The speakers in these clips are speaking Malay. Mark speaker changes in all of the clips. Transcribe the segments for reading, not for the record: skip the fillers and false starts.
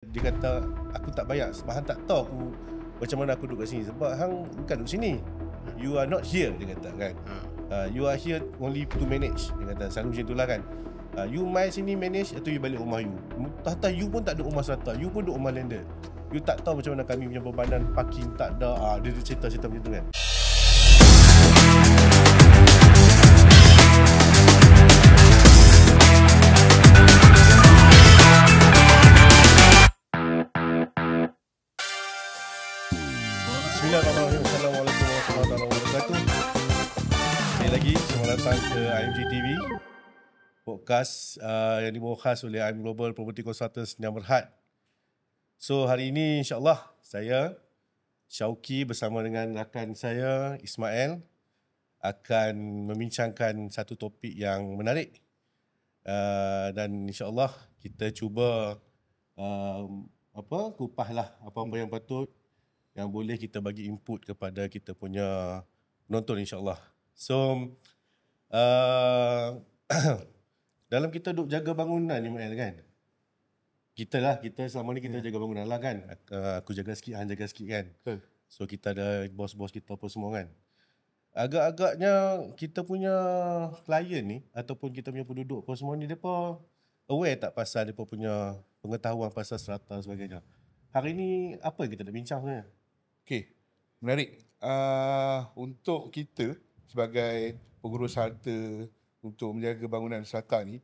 Speaker 1: Dia kata aku tak bayar sebab hang tak tahu aku macam mana aku duduk kat sini, sebab hang bukan duduk sini. You are not here, dia kata kan. You are here only to manage, dia kata. Selalu macam itulah kan. You main sini manage, atau you balik rumah you. Tata you pun tak ada rumah serata, you pun duduk rumah landed. You tak tahu macam mana kami punya bebanan parking tak ada. Dia cerita-cerita macam tu kan. Bismillahirrahmanirrahim. Assalamualaikum warahmatullahi wabarakatuh. Sekali lagi, selamat datang ke IMG TV, podcast yang dibawa khas oleh IM Global Property Consultants yang berhad. So hari ini insyaAllah saya Syauki bersama dengan rakan saya Ismail akan membincangkan satu topik yang menarik, dan insyaAllah kita cuba kupaslah apa-apa yang patut yang boleh kita bagi input kepada kita punya penonton insyaAllah. So dalam kita duk jaga bangunan ni Mael kan, kita selama ni kita jaga bangunan lah kan. Aku jaga sikit, Han jaga sikit kan. So kita ada bos-bos kita apa semua kan. Agak-agaknya kita punya klien ni ataupun kita punya penduduk apa semua ni, mereka aware tak pasal mereka punya pengetahuan pasal strata dan sebagainya. Hari ni apa yang kita nak bincang sebenarnya?
Speaker 2: Okey, menarik. Untuk kita sebagai pengurus harta untuk menjaga bangunan strata ni,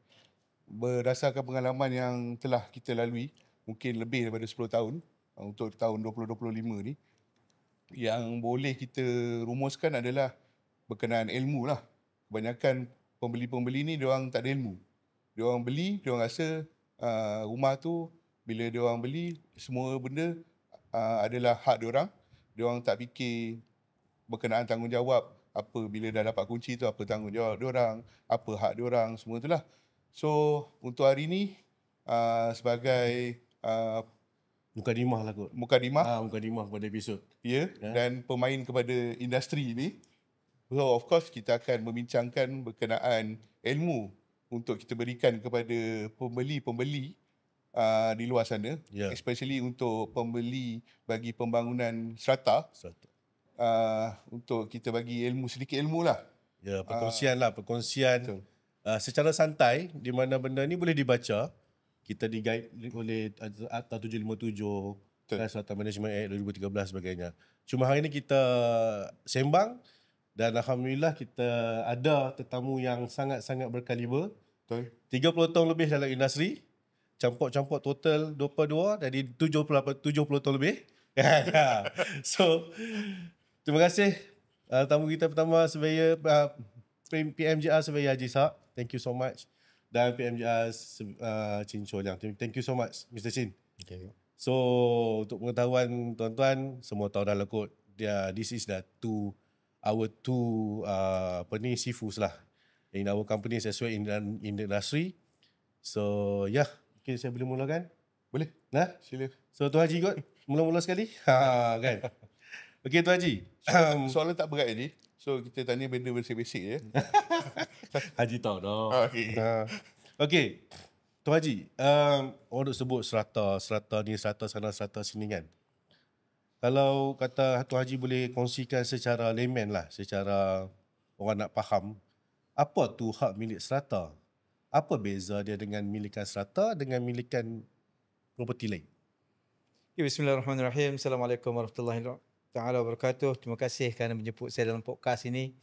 Speaker 2: berdasarkan pengalaman yang telah kita lalui, mungkin lebih daripada 10 tahun, untuk tahun 2025 ni, yang boleh kita rumuskan adalah berkenaan ilmu lah. Kebanyakan pembeli-pembeli ni diorang tak ada ilmu. Diorang beli, diorang rasa rumah tu bila diorang beli, semua benda adalah hak diorang. Diorang tak fikir berkenaan tanggungjawab, apa bila dah dapat kunci tu, apa tanggungjawab diorang, apa hak diorang, semua itulah. So untuk hari ni sebagai
Speaker 1: Mukadimah lah kot.
Speaker 2: mukadimah,
Speaker 1: Mukadimah pada episod.
Speaker 2: ya, dan pemain kepada industri ni, so of course kita akan membincangkan berkenaan ilmu untuk kita berikan kepada pembeli-pembeli di luar sana,
Speaker 1: Ya.
Speaker 2: especially untuk pembeli bagi pembangunan strata, untuk kita bagi ilmu, sedikit ilmu lah.
Speaker 1: Ya, perkongsian
Speaker 2: Betul.
Speaker 1: secara santai, di mana benda ni boleh dibaca. Kita di-guide oleh Akta 757 dan Strata Management Act 2013 sebagainya. Cuma hari ni kita sembang dan alhamdulillah kita ada tetamu yang sangat-sangat berkaliber.
Speaker 2: Betul.
Speaker 1: 30 tahun lebih dalam industri. Campur-campur total 22 dari 70 tahun lebih. So, terima kasih tamu kita pertama, Surveyor PMJR Surveyor Haji Ishak. Thank you so much. Dan PMJR Chin Cho Liang. Thank you so much Mr. Chin.
Speaker 2: Okay.
Speaker 1: So, untuk pengetahuan tuan-tuan, semua tahu dah lah kot. This is the our two sifus lah in our company as well in the industry. So, yeah. Okay, saya boleh mulakan?
Speaker 2: Boleh?
Speaker 1: Nah,
Speaker 2: Sila.
Speaker 1: so Tuan Haji kot, mula-mula sekali. Kan? Okey Tuan Haji.
Speaker 2: Soalan tak berat ni. So kita tanya benda basic-basic je.
Speaker 1: Haji tahu dah.
Speaker 2: Okey.
Speaker 1: Okey. Tuan Haji, orang duk sebut strata ni, strata sana, strata sini kan. Kalau kata Tuan Haji boleh kongsikan secara layman lah, secara orang nak faham, apa tu hak milik strata? Apa beza dia dengan milikan strata dengan milikan properti lain?
Speaker 3: Ya, Bismillahirrahmanirrahim. Assalamualaikum warahmatullahi wabarakatuh. Terima kasih kerana menjemput saya dalam podcast ini.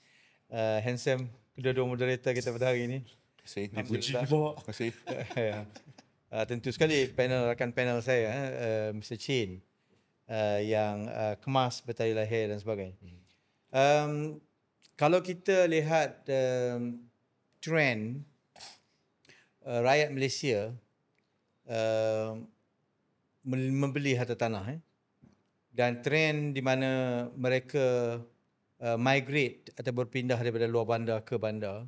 Speaker 3: Handsome, kedua-dua moderator kita pada hari ini.
Speaker 2: Dipuji.
Speaker 3: Alhamdulillah.
Speaker 2: Terima kasih.
Speaker 3: Tentu sekali rakan panel saya, Mr. Chin, yang kemas bertarikh lahir dan sebagainya. Kalau kita lihat trend rakyat Malaysia membeli harta tanah, dan trend di mana mereka migrate atau berpindah daripada luar bandar ke bandar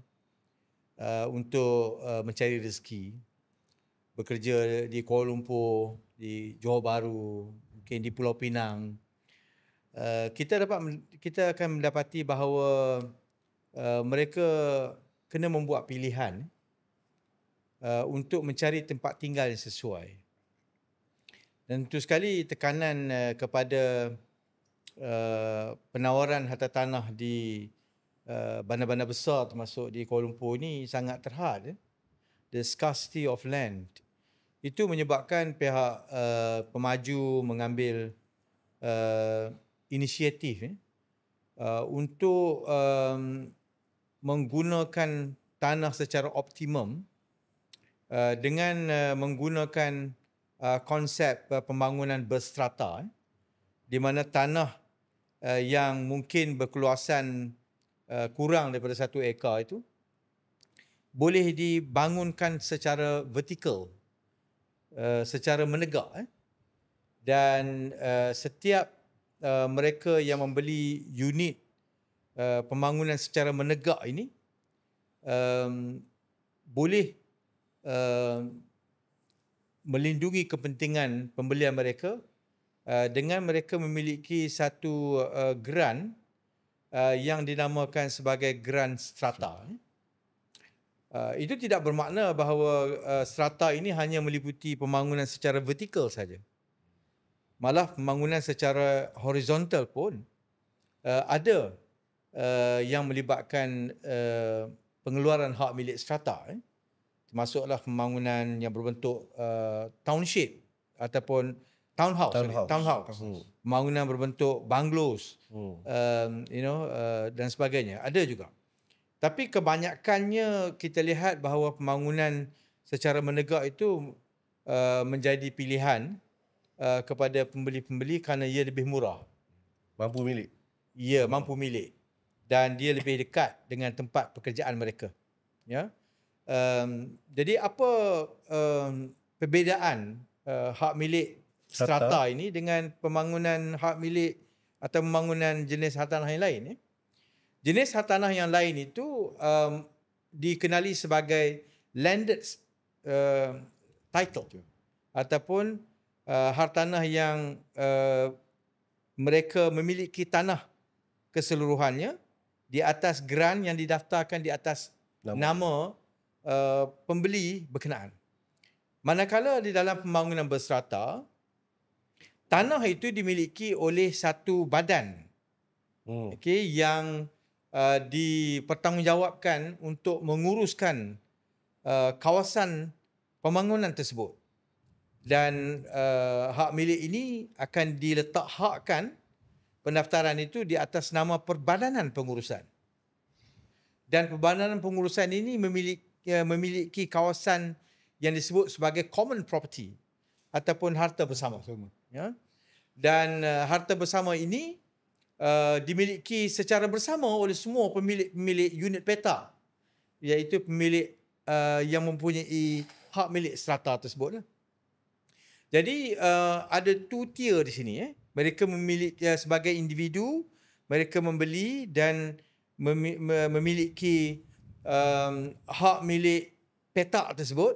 Speaker 3: untuk mencari rezeki, bekerja di Kuala Lumpur, di Johor Bahru, mungkin di Pulau Pinang. Kita akan mendapati bahawa mereka kena membuat pilihan untuk mencari tempat tinggal yang sesuai. Dan tentu sekali tekanan kepada penawaran harta tanah di bandar-bandar besar termasuk di Kuala Lumpur ni sangat terhad. The scarcity of land. Itu menyebabkan pihak pemaju mengambil inisiatif untuk menggunakan tanah secara optimum dengan menggunakan konsep pembangunan berstrata, di mana tanah yang mungkin berkeluasan kurang daripada 1 ekar itu boleh dibangunkan secara vertikal, secara menegak, dan setiap mereka yang membeli unit pembangunan secara menegak ini boleh melindungi kepentingan pembelian mereka dengan mereka memiliki satu grant yang dinamakan sebagai grant strata. Itu tidak bermakna bahawa strata ini hanya meliputi pembangunan secara vertikal saja. Malah pembangunan secara horizontal pun ada yang melibatkan pengeluaran hak milik strata. Termasuklah pembangunan yang berbentuk township ataupun townhouse. Pembangunan berbentuk bungalows, dan sebagainya. Ada juga. Tapi kebanyakannya kita lihat bahawa pembangunan secara menegak itu menjadi pilihan kepada pembeli-pembeli kerana ia lebih murah.
Speaker 1: Mampu milik.
Speaker 3: Ya, mampu milik. Dan dia lebih dekat dengan tempat pekerjaan mereka. Ya. Jadi apa perbezaan hak milik strata ini dengan pembangunan hak milik atau pembangunan jenis hartanah yang lain? Jenis hartanah yang lain itu dikenali sebagai landed title ataupun hartanah yang mereka memiliki tanah keseluruhannya di atas grant yang didaftarkan di atas nama pembeli berkenaan. Manakala di dalam pembangunan berstrata, tanah itu dimiliki oleh satu badan yang dipertanggungjawabkan untuk menguruskan kawasan pembangunan tersebut. Dan hak milik ini akan diletak-hakkan pendaftaran itu di atas nama Perbadanan Pengurusan. Dan Perbadanan Pengurusan ini memiliki kawasan yang disebut sebagai common property ataupun harta bersama. Ya. Dan harta bersama ini dimiliki secara bersama oleh semua pemilik unit petak, iaitu pemilik yang mempunyai hak milik strata tersebut. Jadi ada 2 tier di sini. Mereka memiliki sebagai individu, mereka membeli dan memiliki hak milik petak tersebut.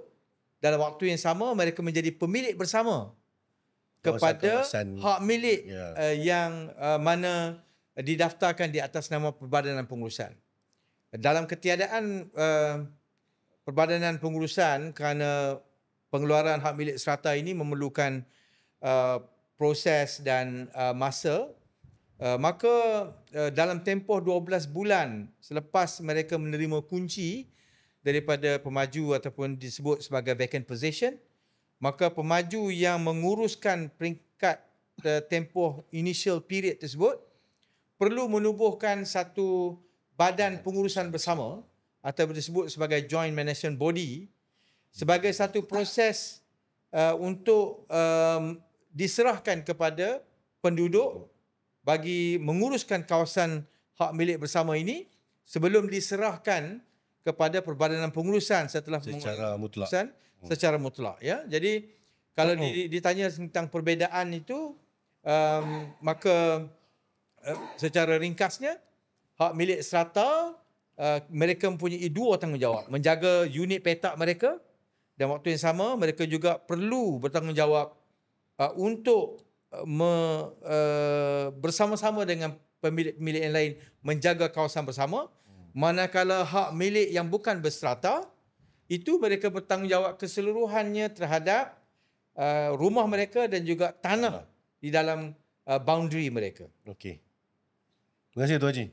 Speaker 3: Dalam waktu yang sama mereka menjadi pemilik bersama kepada hak milik yang mana didaftarkan di atas nama Perbadanan Pengurusan. Dalam ketiadaan Perbadanan Pengurusan, kerana pengeluaran hak milik strata ini memerlukan proses dan masa, maka dalam tempoh 12 bulan selepas mereka menerima kunci daripada pemaju ataupun disebut sebagai vacant possession, maka pemaju yang menguruskan peringkat tempoh initial period tersebut perlu menubuhkan satu badan pengurusan bersama atau disebut sebagai joint management body sebagai satu proses untuk diserahkan kepada penduduk bagi menguruskan kawasan hak milik bersama ini sebelum diserahkan kepada Perbadanan Pengurusan setelah secara mutlak. Ya. Jadi kalau ditanya tentang perbezaan itu, maka secara ringkasnya hak milik strata mereka mempunyai 2 tanggungjawab: menjaga unit petak mereka, dan waktu yang sama mereka juga perlu bertanggungjawab untuk bersama-sama dengan pemilik-pemilik yang lain menjaga kawasan bersama. Manakala hak milik yang bukan berstrata, itu mereka bertanggungjawab keseluruhannya terhadap rumah mereka dan juga tanah di dalam boundary mereka.
Speaker 1: Okey. Terima kasih Tuan Haji.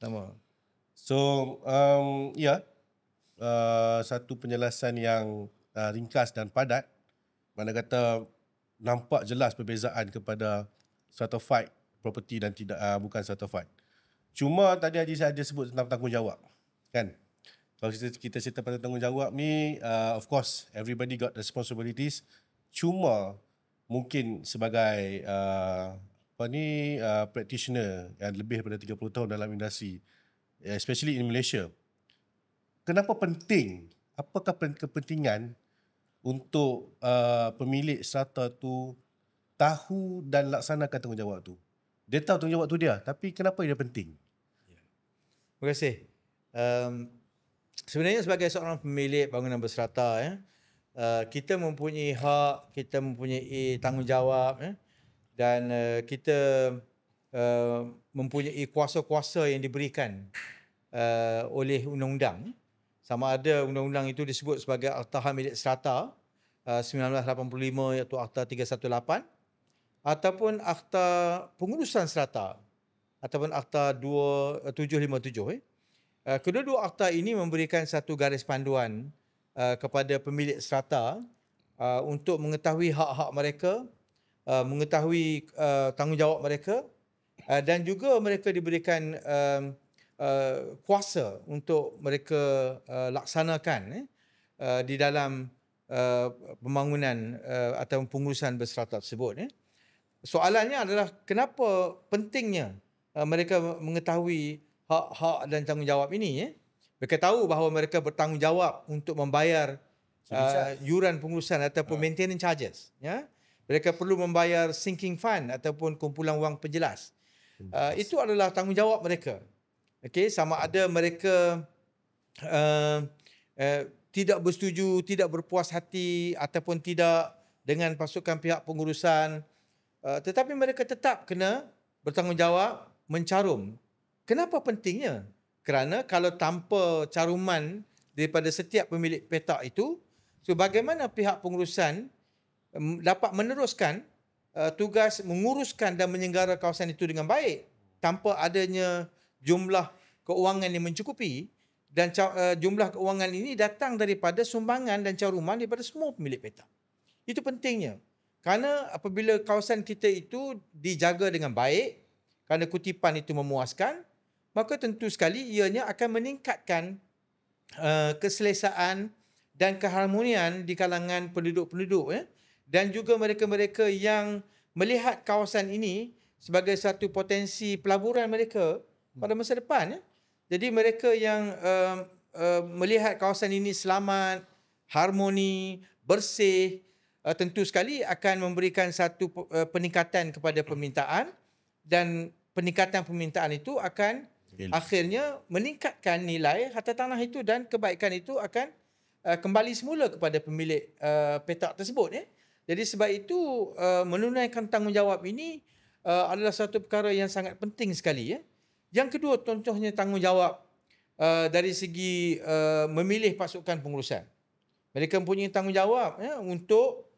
Speaker 3: Sama.
Speaker 1: So, satu penjelasan yang ringkas dan padat. Mana kata nampak jelas perbezaan kepada stratified property dan tidak bukan stratified. Cuma tadi Haji saya ada sebut tentang tanggungjawab. Kan? Kalau kita cerita pada tanggungjawab ni, of course, everybody got responsibilities. Cuma mungkin sebagai practitioner yang lebih daripada 30 tahun dalam industri, especially in Malaysia, kenapa penting? Apakah kepentingan untuk pemilik strata tu tahu dan laksanakan tanggungjawab tu? Dia tahu tanggungjawab tu dia, tapi kenapa dia penting?
Speaker 3: Terima kasih. Sebenarnya sebagai seorang pemilik bangunan berserata, kita mempunyai hak, kita mempunyai tanggungjawab, dan kita mempunyai kuasa-kuasa yang diberikan oleh undang-undang. Sama ada undang-undang itu disebut sebagai Akta Hak Milik Strata 1985 iaitu Akta 318 ataupun Akta Pengurusan Strata ataupun Akta 757. Kedua-dua akta ini memberikan satu garis panduan kepada pemilik strata untuk mengetahui hak-hak mereka, mengetahui tanggungjawab mereka, dan juga mereka diberikan kuasa untuk mereka laksanakan di dalam pembangunan atau pengurusan berstrata tersebut. Soalannya adalah kenapa pentingnya mereka mengetahui hak-hak dan tanggungjawab ini. Mereka tahu bahawa mereka bertanggungjawab untuk membayar yuran pengurusan ataupun maintenance charges. Mereka perlu membayar sinking fund ataupun kumpulan wang penjelas. Itu adalah tanggungjawab mereka. Okey, sama ada mereka tidak bersetuju, tidak berpuas hati ataupun tidak dengan pasukan pihak pengurusan, tetapi mereka tetap kena bertanggungjawab mencarum. Kenapa pentingnya? Kerana kalau tanpa caruman daripada setiap pemilik petak itu, so bagaimana pihak pengurusan dapat meneruskan tugas menguruskan dan menyenggara kawasan itu dengan baik tanpa adanya jumlah keuangan yang mencukupi, dan jumlah keuangan ini datang daripada sumbangan dan caruman daripada semua pemilik petak. Itu pentingnya. Kerana apabila kawasan kita itu dijaga dengan baik, kerana kutipan itu memuaskan, maka tentu sekali ianya akan meningkatkan keselesaan dan keharmonian di kalangan penduduk-penduduk, dan juga mereka-mereka yang melihat kawasan ini sebagai satu potensi pelaburan mereka pada masa depan. Jadi mereka yang melihat kawasan ini selamat, harmoni, bersih, tentu sekali akan memberikan satu peningkatan kepada permintaan, dan peningkatan permintaan itu akan akhirnya meningkatkan nilai harta tanah itu, dan kebaikan itu akan kembali semula kepada pemilik petak tersebut. Jadi sebab itu menunaikan tanggungjawab ini adalah satu perkara yang sangat penting sekali. Yang kedua, contohnya tanggungjawab dari segi memilih pasukan pengurusan. Mereka mempunyai tanggungjawab untuk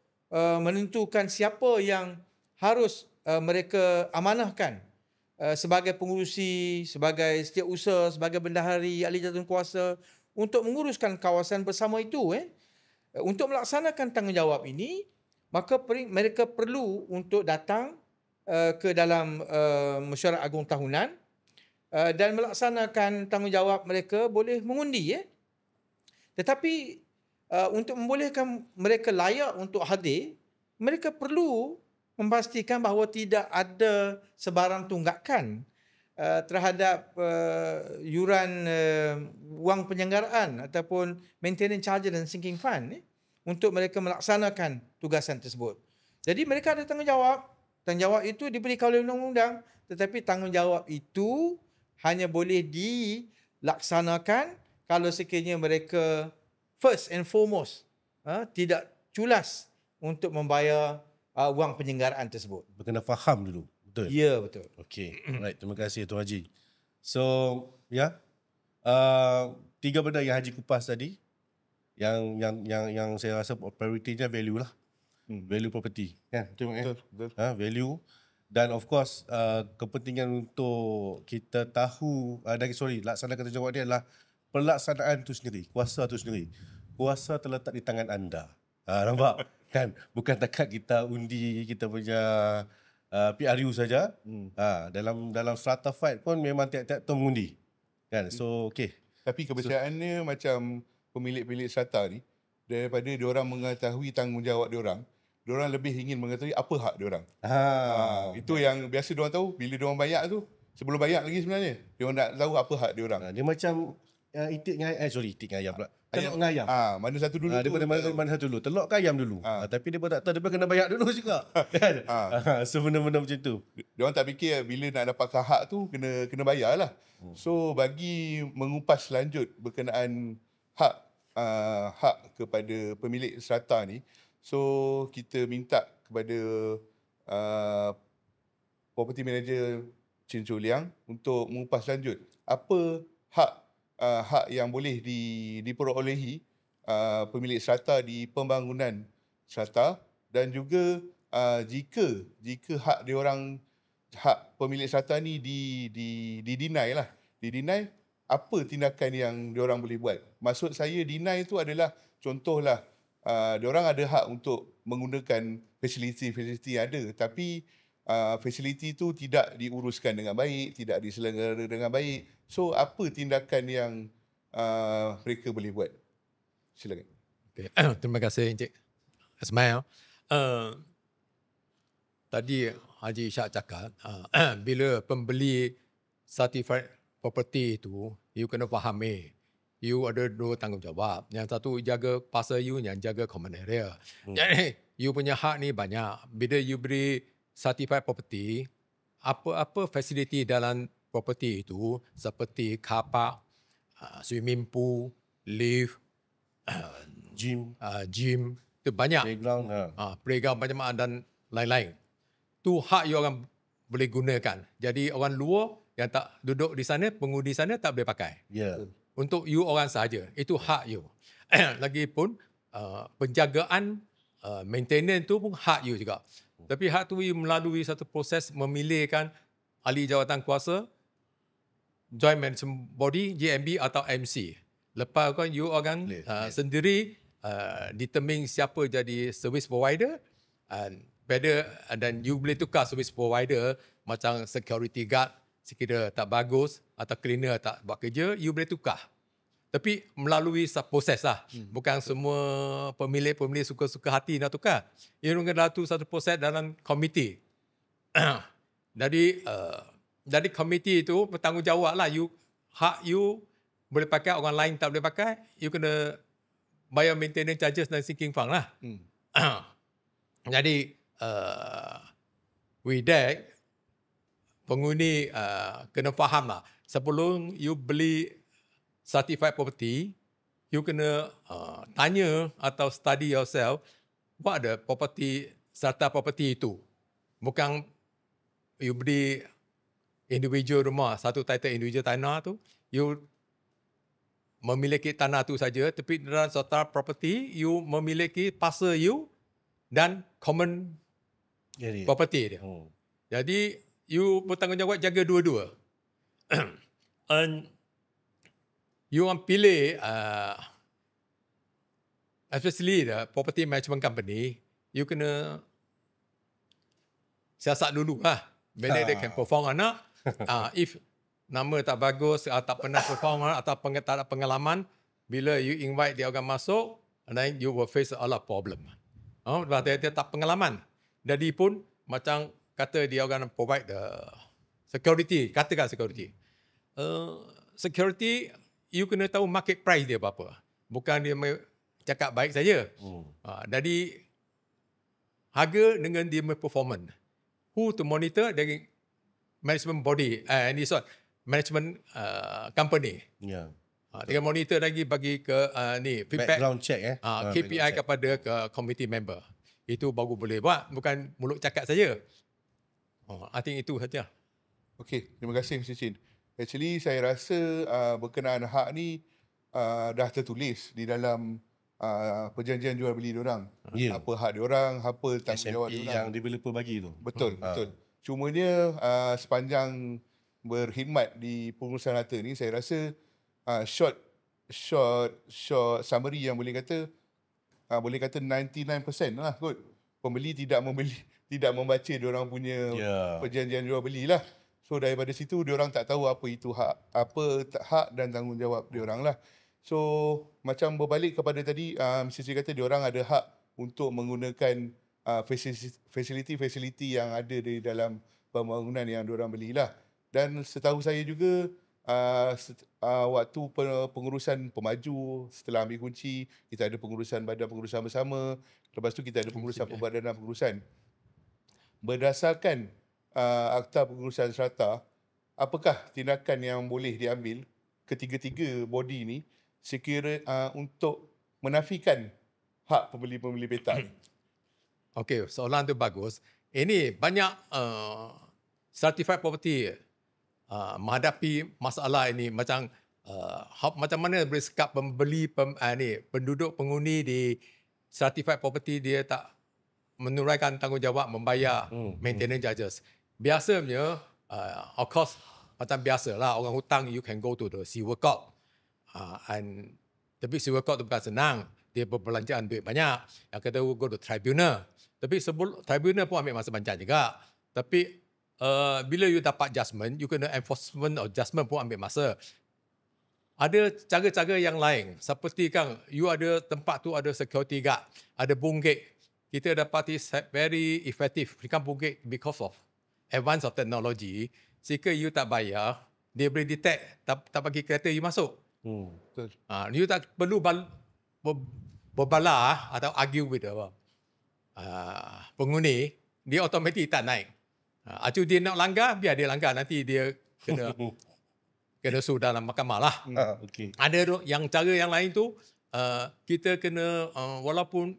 Speaker 3: menentukan siapa yang harus mereka amanahkan sebagai pengurusi, sebagai setiausaha, sebagai bendahari, ahli jawatankuasa untuk menguruskan kawasan bersama itu. Untuk melaksanakan tanggungjawab ini, maka mereka perlu untuk datang ke dalam mesyuarat agung tahunan dan melaksanakan tanggungjawab mereka boleh mengundi. Tetapi untuk membolehkan mereka layak untuk hadir, mereka perlu memastikan bahawa tidak ada sebarang tunggakan terhadap yuran wang penyelenggaraan ataupun maintenance charges dan sinking fund untuk mereka melaksanakan tugasan tersebut. Jadi mereka ada tanggungjawab. Tanggungjawab itu diberikan oleh undang-undang, tetapi tanggungjawab itu hanya boleh dilaksanakan kalau sekiranya mereka first and foremost tidak culas untuk membayar wang penyelenggaraan tersebut.
Speaker 1: Berkena faham dulu. Betul?
Speaker 3: Ya, betul.
Speaker 1: Okey. Alright, terima kasih Tuan Haji. So, tiga benda yang Haji kupas tadi yang saya rasa prioritinya value lah. value property kan, betul kan?
Speaker 2: Betul.
Speaker 1: Value. Dan of course kepentingan untuk kita tahu laksanakan tanggungjawab dia adalah pelaksanaan tu sendiri, kuasa tu sendiri. Kuasa terletak di tangan anda. Nampak kan, bukan takat kita undi kita punya PRU saja. Dalam strata fight pun memang tiap-tiap tu mengundi kan. So okey.
Speaker 2: Tapi kepercayaannya macam pemilik-pemilik strata ni, daripada diorang mengetahui tanggungjawab diorang lebih ingin mengetahui apa hak diorang. Itu yang biasa diorang tahu bila diorang bayar tu. Sebelum bayar lagi sebenarnya, diorang nak tahu apa hak diorang.
Speaker 1: Dia macam itik dengan ayam pula. Telok dengan ayam.
Speaker 2: Mana satu dulu tu?
Speaker 1: Daripada mana satu dulu. Telok ke ayam dulu. Tapi dia pun tak tahu, dia pun kena bayar dulu juga. Kan? So benda-benda macam tu.
Speaker 2: Diorang tak fikir bila nak dapatkan hak tu kena bayar lah. So bagi mengupas lanjut berkenaan hak kepada pemilik strata ni, so kita minta kepada property manager Chin Chu Liang untuk mengupas lanjut apa hak yang boleh diperolehi pemilik strata di pembangunan strata, dan juga jika hak pemilik strata ni deny, apa tindakan yang diorang boleh buat. Maksud saya deny itu adalah contohlah diorang ada hak untuk menggunakan fasiliti yang ada, tapi fasiliti itu tidak diuruskan dengan baik, tidak diselenggara dengan baik. So apa tindakan yang mereka boleh buat? Silakan.
Speaker 4: Okay. Terima kasih Encik Ismail. Tadi Haji Ishak cakap bila pembeli certified property itu, you kena fahami you ada dua tanggungjawab. Yang satu jaga pasar you, yang jaga common area. Jadi you punya hak ni banyak. Bila you beri certified property, apa-apa fasiliti dalam property itu seperti car park, swimming pool, lift,
Speaker 1: Gym,
Speaker 4: itu banyak.
Speaker 1: playground.
Speaker 4: Playground banyak dan lain-lain. Tu hak you orang boleh gunakan. Jadi orang luar yang tak duduk di sana, pengundi sana tak boleh pakai. Untuk you orang sahaja. Itu hak you. Lagipun penjagaan, maintenance tu pun hak you juga. Tapi hak tu you melalui satu proses memilihkan ahli jawatan kuasa, Joint Management Body, JMB atau MC. Lepas kan you orang sendiri determine siapa jadi service provider, dan you boleh tukar service provider macam security guard sekiranya tak bagus atau cleaner tak buat kerja, you boleh tukar. Tapi melalui proses lah. Bukan semua pemilik suka-suka hati nak tukar. You kena lalu satu proses dalam komiti. Jadi komiti itu bertanggungjawab lah. Hak you boleh pakai, orang lain tak boleh pakai, you kena bayar maintenance charges dan sinking fund lah. Jadi with that, penghuni kena faham lah. Sebelum you beli certified property, you kena tanya atau study yourself what the strata property itu. Bukan you beli individual rumah, satu title individual tanah tu, you memiliki tanah tu saja, tapi dalam strata property, you memiliki pasar you dan common property dia. Jadi, you bertanggungjawab jaga dua-dua. And you orang pilih, especially the property management company, you kena siasat dulu lah. Whether they can perform or not. If nama tak bagus, tak pernah perform atau tak ada pengalaman, bila you invite dia orang masuk, and then you will face a lot of problem. Sebab dia tak pengalaman. Jadi pun, macam kata dia orang provide the security, katakan security. Security, you kena tahu market price dia berapa. Bukan dia cakap baik saja. Jadi, harga dengan dia performance. Who to monitor dari management body, management company. Dia monitor lagi bagi ke feedback,
Speaker 1: background check
Speaker 4: KPI kepada ke committee member. Itu baru boleh buat, bukan mulut cakap saja. I think itu saja.
Speaker 2: Okey, terima kasih Mr. Chin. Actually saya rasa berkenaan hak ni dah tertulis di dalam perjanjian jual beli diorang.
Speaker 1: Ya.
Speaker 2: Apa hak diorang, apa tanggungjawab
Speaker 1: SMP
Speaker 2: diorang.
Speaker 1: yang developer bagi tu.
Speaker 2: Betul. Cumanya sepanjang berkhidmat di pengurusan harta ni, saya rasa short summary yang boleh kata 99% lah kot. Pembeli tidak membaca diorang punya perjanjian jual beli lah. So daripada situ diorang tak tahu apa itu hak dan tanggungjawab diorang lah. So macam berbalik kepada tadi, Mr. Sri kata diorang ada hak untuk menggunakan fasiliti yang ada di dalam pembangunan yang diorang belilah. Dan setahu saya juga waktu pengurusan pemaju, setelah ambil kunci, kita ada pengurusan badan pengurusan bersama, lepas tu kita ada pengurusan perbadanan pengurusan. Berdasarkan akta pengurusan serata, apakah tindakan yang boleh diambil ketiga-tiga body ni sekira untuk menafikan hak pembeli-pembeli petak ni?
Speaker 4: Okey, soalan tu bagus. Ini banyak certified property menghadapi masalah ini macam macam mana bersikap pembeli penduduk penghuni di certified property, dia tak menuraikan tanggungjawab membayar maintenance charges. Biasanya of course macam biasalah orang hutang, you can go to the civil court. Tapi civil court tu bukan senang. Dia berbelanjaan duit banyak. Yang kata go to tribunal. Tapi sebelum tribunal pun ambil masa panjang juga. Tapi bila you dapat judgment, you kena enforcement of judgment pun ambil masa. Ada cara-cara yang lain. Seperti kan, you ada tempat tu ada security guard, ada bungkit. Kita dapati very effective. Bukan bungkit because of advance of technology. Jika you tak bayar, dia boleh detect, tak bagi kereta you masuk.
Speaker 2: Betul.
Speaker 4: You tak perlu berbalah atau argue with penghuni, dia automatik tak naik. Acu dia nak langgar, biar dia langgar, nanti dia kena sue dalam mahkamah lah.
Speaker 1: Okay.
Speaker 4: Ada yang cara yang lain tu, kita kena walaupun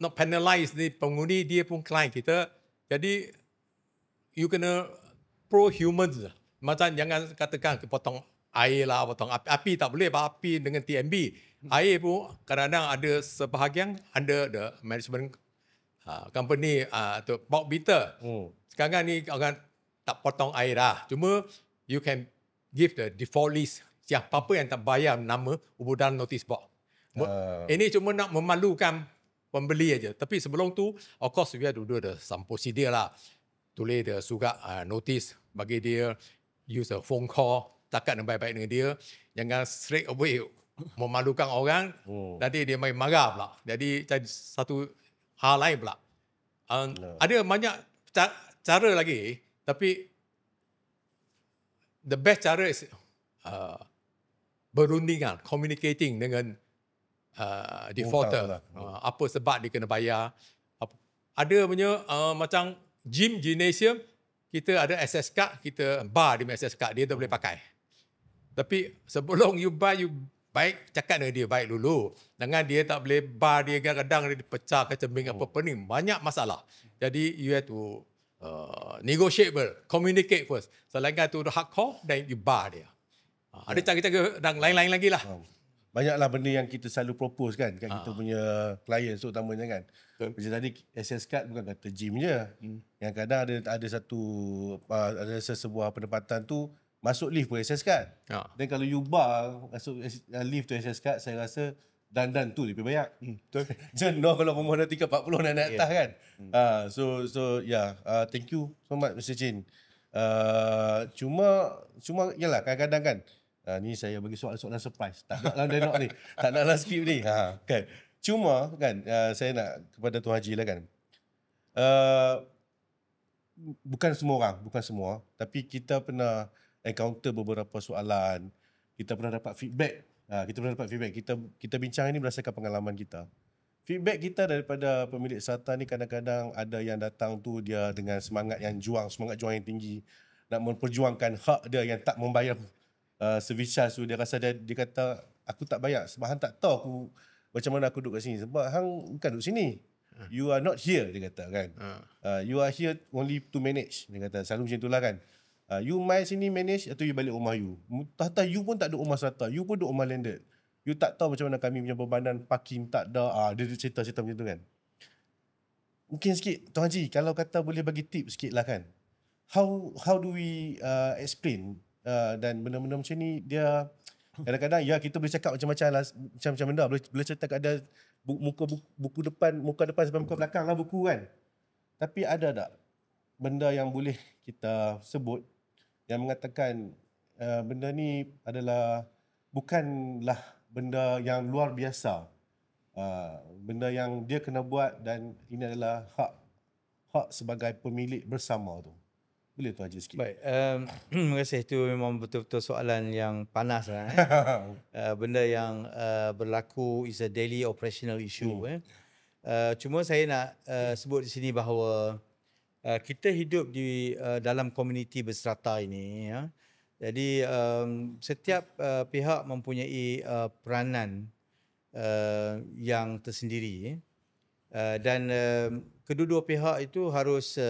Speaker 4: not penalize ni penghuni, dia pun client kita. Jadi you kena pro-human. Macam jangan katakan potong air lah, potong api tak boleh, api dengan TMB. Air pun kadang-kadang ada sebahagian under the management company tu bulk meter. Sekarang ni orang tak potong air dah. Cuma you can give the default list. Yang apa yang tak bayar nama hubung dalam notice board. Ini cuma nak memalukan pembeli aja. Tapi sebelum tu, of course we have to do some procedure lah. Tulis the surat notice bagi dia, use a phone call, cakap dengan baik-baik dengan dia. Jangan straight away memalukan orang, nanti dia main marah pula. Jadi cari satu hal lain pula. Ada banyak cara lagi, tapi the best cara is berundingan, communicating dengan defaulter. Apa sebab dia kena bayar. Ada punya macam gym, gymnasium, kita ada access card, kita bar dia punya access card, dia tak boleh pakai. Tapi sebelum you buy, you baik cakap dengan dia baik dulu. Jangan dia tak boleh bar dia, kadang-kadang dia pecah kecembing apa ni. Banyak masalah. Jadi you have to negotiable, communicate first. Selain itu hardcore, then you bar dia. Ada cara-cara dan lain-lain lagi lah.
Speaker 1: Banyaklah benda yang kita selalu propose kan kat kita punya client terutamanya kan. Macam tadi access card bukan kata gym je. Yang kadang ada sebuah pendapatan tu masuk lift pun access card. Dan kalau you bar masuk lift tu access card, saya rasa dandan tu lebih banyak. Betul. Jenuh kalau pemohon 340 nak naik atas kan. So yeah, thank you so much Mr. Chin. Cuma yalah kadang-kadang kan ni saya bagi soalan surprise. Tak nak dalam dialog ni. Tak nak dalam skrip ni. Kan. Cuma kan saya nak kepada Tuan Haji lah kan. Bukan semua, tapi kita pernah encounter beberapa soalan. Kita pernah dapat feedback. Kita bincang ini berdasarkan pengalaman kita. Feedback kita daripada pemilik serata ni kadang-kadang ada yang datang tu dia dengan semangat juang yang tinggi, nak memperjuangkan hak dia yang tak membayar service charge tu. Dia rasa dia kata aku tak bayar sebab hang tak tahu aku macam mana aku duduk kat sini, sebab hang bukan duduk sini. You are not here, dia kata kan. You are here only to manage, dia kata. Selalu macam itulah kan. You main sini manage atau you balik rumah you. Tata you pun tak duduk rumah serata, you pun duduk rumah landed. You tak tahu macam mana kami punya bebanan parking tak ada. Dia cerita-cerita macam tu kan. Mungkin sikit Tuan Haji, kalau kata boleh bagi tip sikit lah kan. How do we explain dan benda-benda macam ni dia kadang-kadang ya kita boleh cakap macam-macam lah, macam-macam benda. Boleh cakap ada muka depan sampai muka belakang lah buku kan. Tapi ada tak benda yang boleh kita sebut yang mengatakan benda ni adalah bukanlah benda yang luar biasa. Benda yang dia kena buat dan ini adalah hak sebagai pemilik bersama tu. Boleh Tuan Haji sikit?
Speaker 3: Baik, terima kasih. Itu memang betul-betul soalan yang panas lah. Benda yang berlaku is a daily operational issue. Cuma saya nak sebut di sini bahawa kita hidup di dalam komuniti berserata ini. Ya. Jadi setiap pihak mempunyai peranan yang tersendiri dan kedua-dua pihak itu harus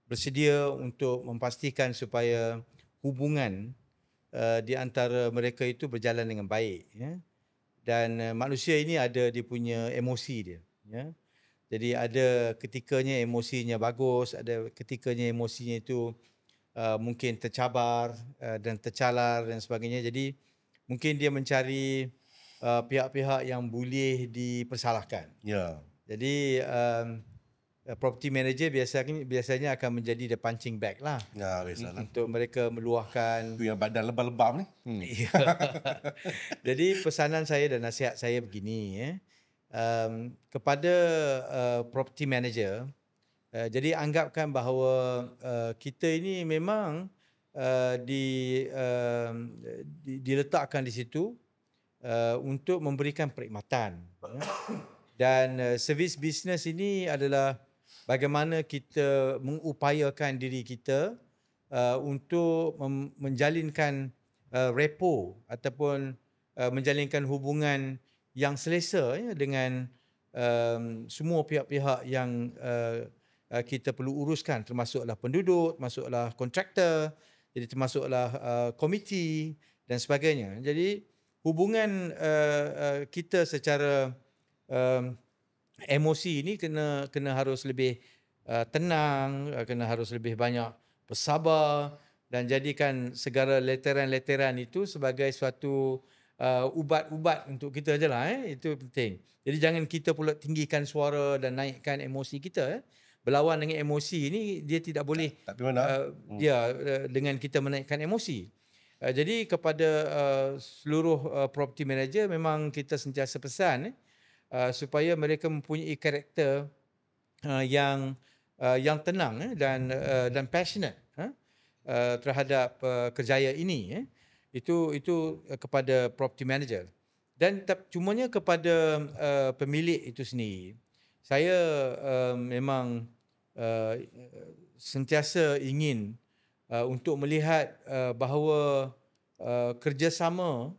Speaker 3: bersedia untuk memastikan supaya hubungan di antara mereka itu berjalan dengan baik, ya. Dan manusia ini ada dia punya emosi dia, ya. Jadi ada ketikanya emosinya bagus, ada ketikanya emosinya itu mungkin tercabar dan tercalar dan sebagainya. Jadi mungkin dia mencari pihak-pihak yang boleh dipersalahkan.
Speaker 1: Ya.
Speaker 3: Jadi property manager biasanya akan menjadi the punching bag lah.
Speaker 1: Ya, biasalah.
Speaker 3: Untuk mereka meluahkan.
Speaker 1: Tu yang badan lebam-lebam ni.
Speaker 3: Ya. Jadi pesanan saya dan nasihat saya begini, kepada property manager, jadi anggapkan bahawa kita ini memang diletakkan di situ untuk memberikan perkhidmatan. Dan servis bisnes ini adalah bagaimana kita mengupayakan diri kita untuk menjalinkan repo ataupun menjalinkan hubungan yang selesa, ya, dengan semua pihak-pihak yang kita perlu uruskan, termasuklah penduduk, termasuklah kontraktor, jadi termasuklah komiti dan sebagainya. Jadi hubungan kita secara emosi ini kena harus lebih tenang, kena harus lebih banyak bersabar dan jadikan segala leteran-leteran itu sebagai suatu ubat-ubat untuk kita je lah. Itu penting. Jadi jangan kita pula tinggikan suara dan naikkan emosi kita. Berlawan dengan emosi ini dia tidak boleh.
Speaker 1: Tapi mana?
Speaker 3: Dengan kita menaikkan emosi. Jadi kepada seluruh property manager memang kita sentiasa pesan supaya mereka mempunyai karakter yang tenang dan passionate terhadap kerjaya ini. Itu kepada property manager. Dan cumanya kepada pemilik itu sendiri. Saya memang sentiasa ingin untuk melihat bahawa kerjasama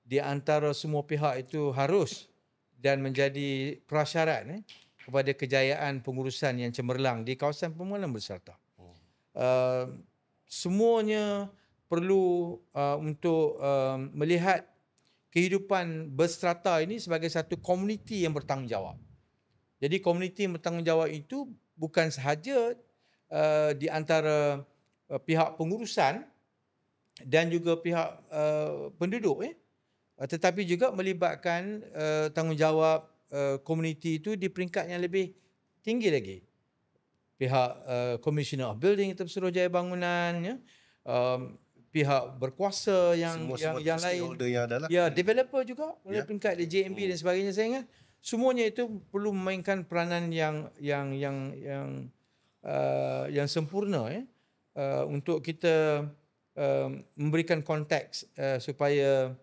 Speaker 3: di antara semua pihak itu harus dan menjadi prasyarat kepada kejayaan pengurusan yang cemerlang di kawasan pembangunan berserta. Semuanya perlu untuk melihat kehidupan berserata ini sebagai satu komuniti yang bertanggungjawab. Jadi komuniti yang bertanggungjawab itu bukan sahaja di antara pihak pengurusan dan juga pihak penduduk, tetapi juga melibatkan tanggungjawab komuniti itu di peringkat yang lebih tinggi lagi. Pihak Commissioner of Building itu Suruhanjaya Bangunan, pihak berkuasa yang lain, ya, developer juga oleh peringkat JMB dan sebagainya. Saya ingat semuanya itu perlu memainkan peranan yang sempurna untuk kita memberikan konteks supaya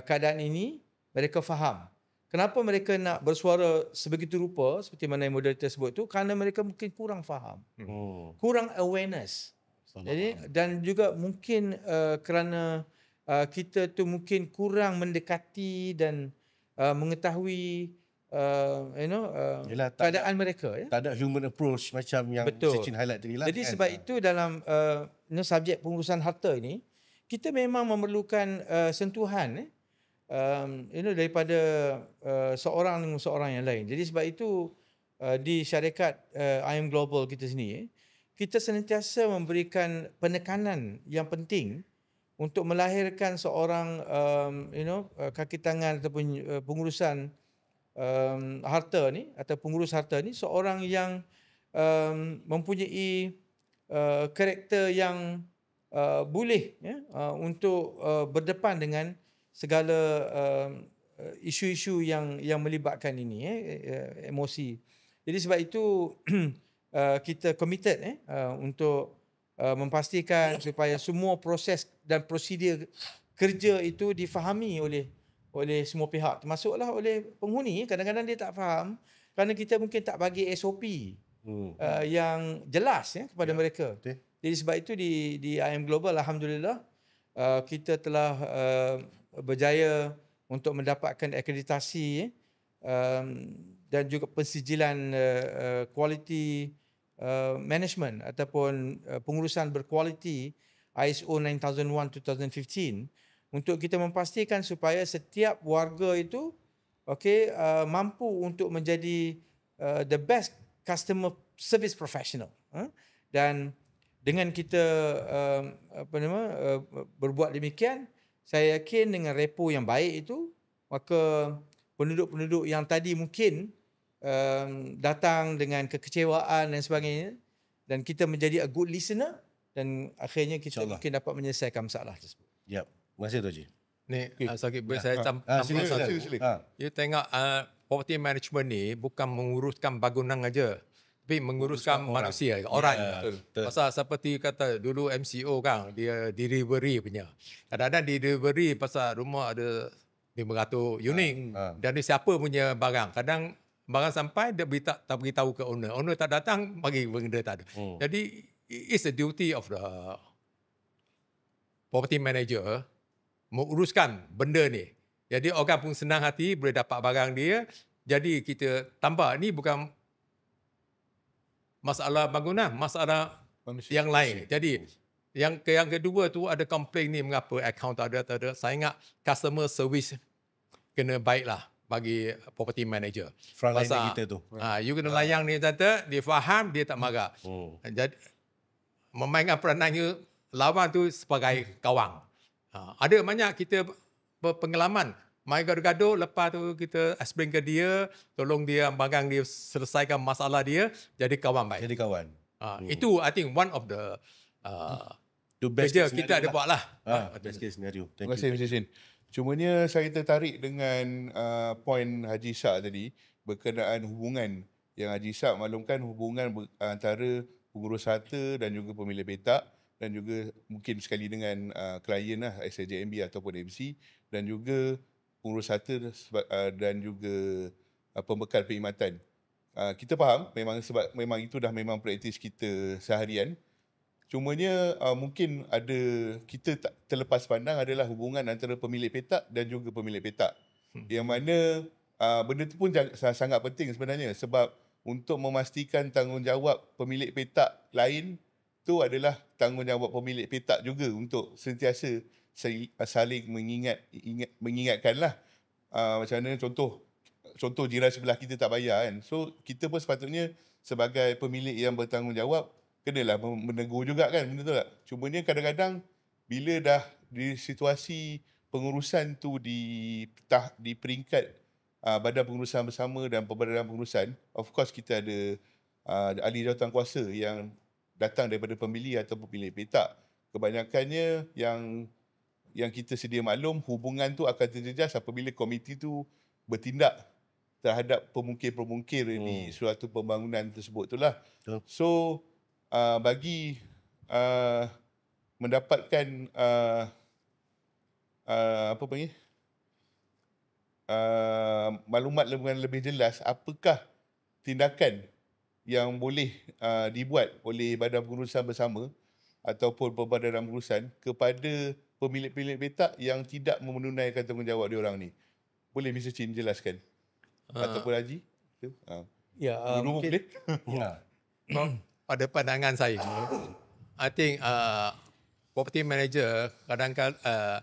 Speaker 3: keadaan ini mereka faham. Kenapa mereka nak bersuara sebegitu rupa seperti mana yang moderator sebut tu? Kerana mereka mungkin kurang faham. Kurang awareness. Jadi dan juga mungkin kerana kita tu mungkin kurang mendekati dan mengetahui keadaan mereka.
Speaker 1: Tak ada human approach macam yang Sachin highlight tadi lah.
Speaker 3: Jadi sebab itu dalam subjek pengurusan harta ini kita memang memerlukan sentuhan daripada seorang dengan seorang yang lain. Jadi sebab itu di syarikat IM Global kita sini, kita senantiasa memberikan penekanan yang penting untuk melahirkan seorang kaki tangan ataupun pengurusan harta ni atau pengurus harta ni seorang yang mempunyai karakter yang boleh untuk berdepan dengan segala isu-isu yang melibatkan ini emosi. Jadi sebab itu kita committed untuk memastikan supaya semua proses dan prosedur kerja itu difahami oleh semua pihak, termasuklah oleh penghuni. Kadang-kadang dia tak faham kerana kita mungkin tak bagi SOP yang jelas kepada mereka. Jadi sebab itu di IM Global, alhamdulillah, kita telah berjaya untuk mendapatkan akreditasi dan juga pensijilan quality management ataupun pengurusan berkualiti ISO 9001:2015 untuk kita memastikan supaya setiap warga itu mampu untuk menjadi the best customer service professional. Dan dengan kita berbuat demikian, saya yakin dengan repo yang baik itu, maka penduduk-penduduk yang tadi mungkin datang dengan kekecewaan dan sebagainya, dan kita menjadi a good listener, dan akhirnya kita mungkin dapat menyelesaikan masalah tersebut.
Speaker 1: Yep. Terima kasih Tuan Haji.
Speaker 4: Ni sakit boleh saya tambah
Speaker 2: Sila.
Speaker 4: You tengok property management ni bukan menguruskan bangunan aja, tapi menguruskan manusia, orang.
Speaker 1: Betul.
Speaker 4: Pasal seperti kata dulu MCO kan, dia delivery punya. Kadang-kadang delivery pasal rumah ada 500 unit dan dia siapa punya barang. Kadang barang sampai dia tak beritahu ke owner. Owner tak datang, bagi benda tak ada. Jadi it's a duty of the property manager menguruskan benda ni. Jadi orang pun senang hati boleh dapat barang dia. Jadi kita tambah, ni bukan masalah bangunan, masalah manusia yang lain. Jadi yang kedua tu ada komplain ni, mengapa account tak ada. Saya ingat customer service kena baiklah bagi property manager.
Speaker 1: Frontline kita tu.
Speaker 4: You kena layang ni kata, dia faham, dia tak marah. Jadi memainkan peranan lawan tu sebagai kawan. Ada banyak kita pengalaman main gaduh-gaduh, lepas tu kita explain ke dia, tolong dia barang dia selesaikan masalah dia, jadi kawan baik.
Speaker 1: Jadi kawan.
Speaker 4: Itu I think one of the
Speaker 1: kerja
Speaker 4: kita ada buat lah.
Speaker 1: Best case scenario.
Speaker 2: Terima kasih Mr. Sin. Cumanya saya tertarik dengan poin Haji Ishak tadi berkenaan hubungan yang Haji Ishak maklumkan, hubungan antara pengurus harta dan juga pemilik petak, dan juga mungkin sekali dengan klien lah, SJMB ataupun MC, dan juga pengurus harta dan juga pembekal perkhidmatan. Kita faham memang itu dah memang praktis kita seharian. Cumanya mungkin ada, kita tak terlepas pandang adalah hubungan antara pemilik petak dan juga pemilik petak. Yang mana benda tu pun sangat penting sebenarnya, sebab untuk memastikan tanggungjawab pemilik petak lain tu adalah tanggungjawab pemilik petak juga untuk sentiasa saling mengingatkanlah. Macam mana contoh jiran sebelah kita tak bayar kan. So kita pun sepatutnya sebagai pemilik yang bertanggungjawab kenalah menegur juga kan, benda tu tak? Cumanya kadang-kadang bila dah di situasi pengurusan tu di peringkat badan pengurusan bersama dan perbadanan pengurusan, of course kita ada ahli jawatan kuasa yang datang daripada pembeli atau pemilik petak. Kebanyakannya yang kita sedia maklum, hubungan tu akan terjejas apabila komiti tu bertindak terhadap pemungkir-pemungkir di suatu pembangunan tersebut itulah. So bagi mendapatkan maklumat lebih jelas, apakah tindakan yang boleh dibuat oleh badan pengurusan bersama ataupun perbadanan pengurusan kepada pemilik-pemilik petak yang tidak menunaikan tanggungjawab diorang ni. Boleh Mr. Chin jelaskan? Ataupun Haji?
Speaker 3: Ya,
Speaker 2: mungkin.
Speaker 4: Pada pandangan saya, I think property manager kadang-kadang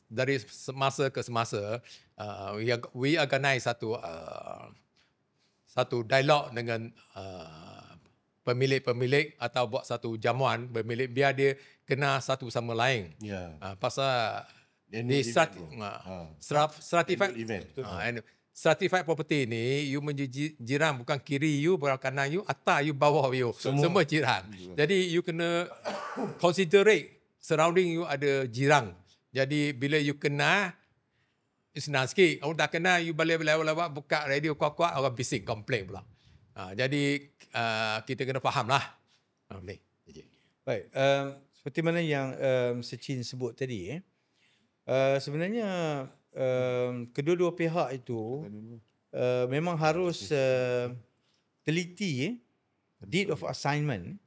Speaker 4: dari semasa ke semasa we organize satu dialog dengan pemilik-pemilik atau buat satu jamuan pemilik biar dia kenal satu sama lain. Pasal di stratified
Speaker 1: event.
Speaker 4: Stratified property ni, you menjadi jiran bukan kiri you, belah kanan you, atas you, bawah you. Semua jiran. Jadi you kena considerate surrounding you ada jiran. Jadi bila you kenal, senang sikit. Kalau tak kenal, you balik lewat buka radio kuat-kuat, orang bising, komplain pula. Jadi kita kena faham lah. Boleh.
Speaker 3: Baik, seperti mana yang Sechin sebut tadi, sebenarnya kedua-dua pihak itu memang harus teliti deed of assignment.